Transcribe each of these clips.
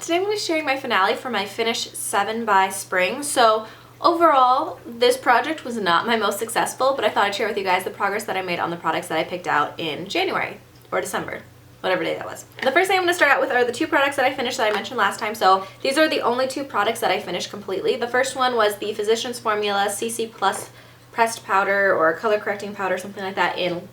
Today I'm going to be sharing my finale for my Finish 7 by Spring. So overall, this project was not my most successful, but I thought I'd share with you guys the progress that I made on the products that I picked out in January or December, whatever day that was. The first thing I'm going to start out with are the two products that I finished that I mentioned last time. So these are the only two products that I finished completely. The first one was the Physicians Formula CC Plus pressed powder or color correcting powder, something like that, in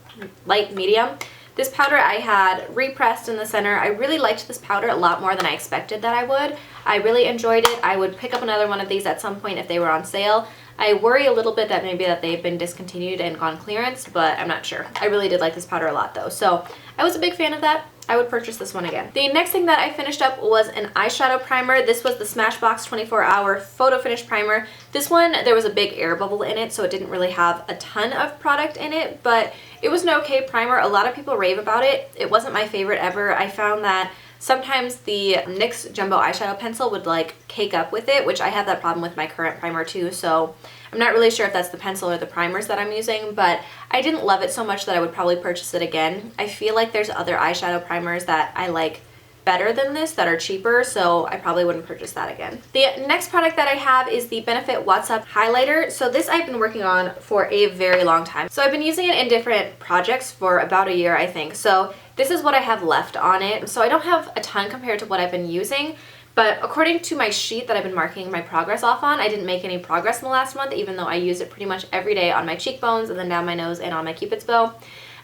light medium. This powder I had repressed in the center. I really liked this powder a lot more than I expected that I would. I really enjoyed it. I would pick up another one of these at some point if they were on sale. I worry a little bit that maybe that they've been discontinued and gone clearance, but I'm not sure. I really did like this powder a lot though, so I was a big fan of that. I would purchase this one again. The next thing that I finished up was an eyeshadow primer. This was the Smashbox 24-hour photo finish primer. This one, there was a big air bubble in it, so it didn't really have a ton of product in it, but it was an okay primer. A lot of people rave about it. It wasn't my favorite ever. I found that sometimes the NYX Jumbo eyeshadow pencil would like cake up with it, which I have that problem with my current primer too, so I'm not really sure if that's the pencil or the primers that I'm using, but I didn't love it so much that I would probably purchase it again. I feel like there's other eyeshadow primers that I like better than this that are cheaper, so I probably wouldn't purchase that again. The next product that I have is the Benefit What's Up highlighter. So this I've been working on for a very long time. So I've been using it in different projects for about a year, I think. So this is what I have left on it. So I don't have a ton compared to what I've been using, but according to my sheet that I've been marking my progress off on, I didn't make any progress in the last month, even though I used it pretty much every day on my cheekbones and then down my nose and on my Cupid's bow.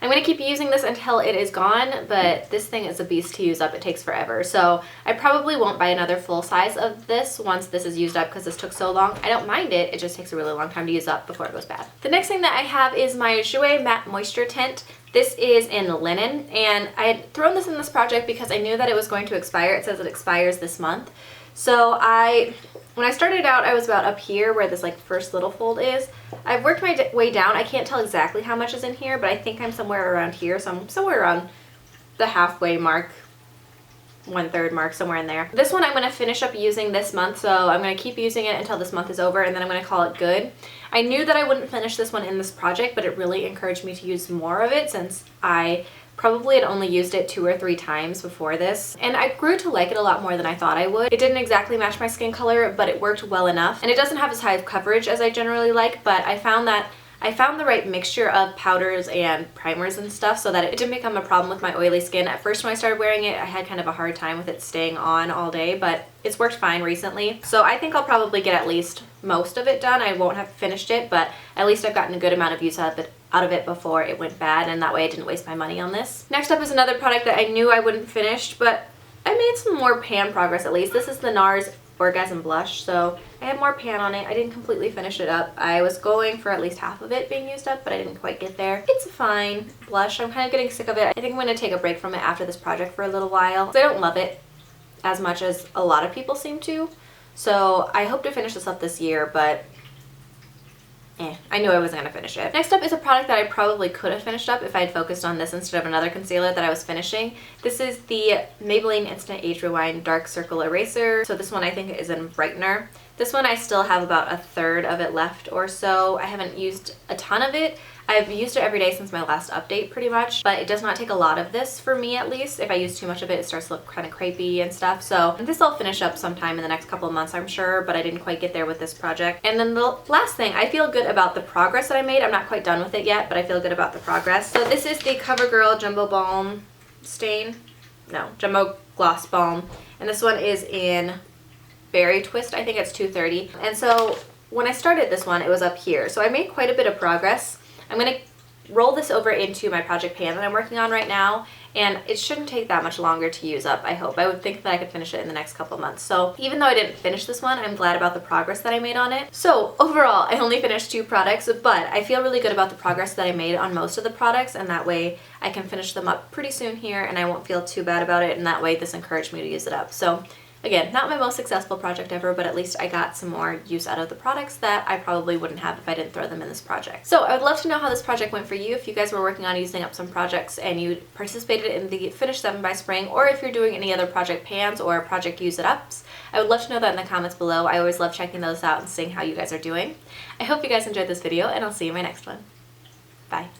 I'm going to keep using this until it is gone, but this thing is a beast to use up. It takes forever. So I probably won't buy another full size of this once this is used up because this took so long. I don't mind it. It just takes a really long time to use up before it goes bad. The next thing that I have is my Jouer Matte Moisture Tint. This is in linen, and I had thrown this in this project because I knew that it was going to expire. It says it expires this month. So when I started out, I was about up here where this like first little fold is. I've worked my way down. I can't tell exactly how much is in here, but I think I'm somewhere around here. So I'm somewhere around the halfway mark, 1/3 mark, somewhere in there. This one I'm going to finish up using this month, so I'm going to keep using it until this month is over, and then I'm going to call it good. I knew that I wouldn't finish this one in this project, but it really encouraged me to use more of it since I probably had only used it 2 or 3 times before this, and I grew to like it a lot more than I thought I would. It didn't exactly match my skin color, but it worked well enough, and it doesn't have as high of coverage as I generally like, but I found the right mixture of powders and primers and stuff so that it didn't become a problem with my oily skin. At first when I started wearing it, I had kind of a hard time with it staying on all day, but it's worked fine recently. So I think I'll probably get at least most of it done. I won't have finished it, but at least I've gotten a good amount of use out of it before it went bad, and that way I didn't waste my money on this. Next up is another product that I knew I wouldn't finish, but I made some more pan progress at least. This is the Nars Orgasm blush, so I had more pan on it. I didn't completely finish it up. I was going for at least half of it being used up, but I didn't quite get there. It's a fine blush. I'm kind of getting sick of it. I think I'm going to take a break from it after this project for a little while. I don't love it as much as a lot of people seem to, so I hope to finish this up this year, but I knew I wasn't going to finish it. Next up is a product that I probably could have finished up if I had focused on this instead of another concealer that I was finishing. This is the Maybelline Instant Age Rewind Dark Circle Eraser. So this one I think is in Brightener. This one I still have about 1/3 of it left or so. I haven't used a ton of it. I've used it every day since my last update pretty much, but it does not take a lot of this for me at least. If I use too much of it, it starts to look kind of crepey and stuff. So this I'll finish up sometime in the next couple of months, I'm sure, but I didn't quite get there with this project. And then the last thing, I feel good about the progress that I made. I'm not quite done with it yet, but I feel good about the progress. So this is the Covergirl Jumbo Balm Stain. No, Jumbo Gloss Balm. And this one is in Berry Twist. I think it's 230. And so when I started this one, it was up here. So I made quite a bit of progress. I'm going to roll this over into my project pan that I'm working on right now, and it shouldn't take that much longer to use up, I hope. I would think that I could finish it in the next couple months. So even though I didn't finish this one, I'm glad about the progress that I made on it. So overall, I only finished 2 products, but I feel really good about the progress that I made on most of the products, and that way I can finish them up pretty soon here and I won't feel too bad about it, and that way this encouraged me to use it up. So again, not my most successful project ever, but at least I got some more use out of the products that I probably wouldn't have if I didn't throw them in this project. So I would love to know how this project went for you, if you guys were working on using up some projects and you participated in the Finish 7 by Spring, or if you're doing any other project pans or project use it ups. I would love to know that in the comments below. I always love checking those out and seeing how you guys are doing. I hope you guys enjoyed this video, and I'll see you in my next one. Bye.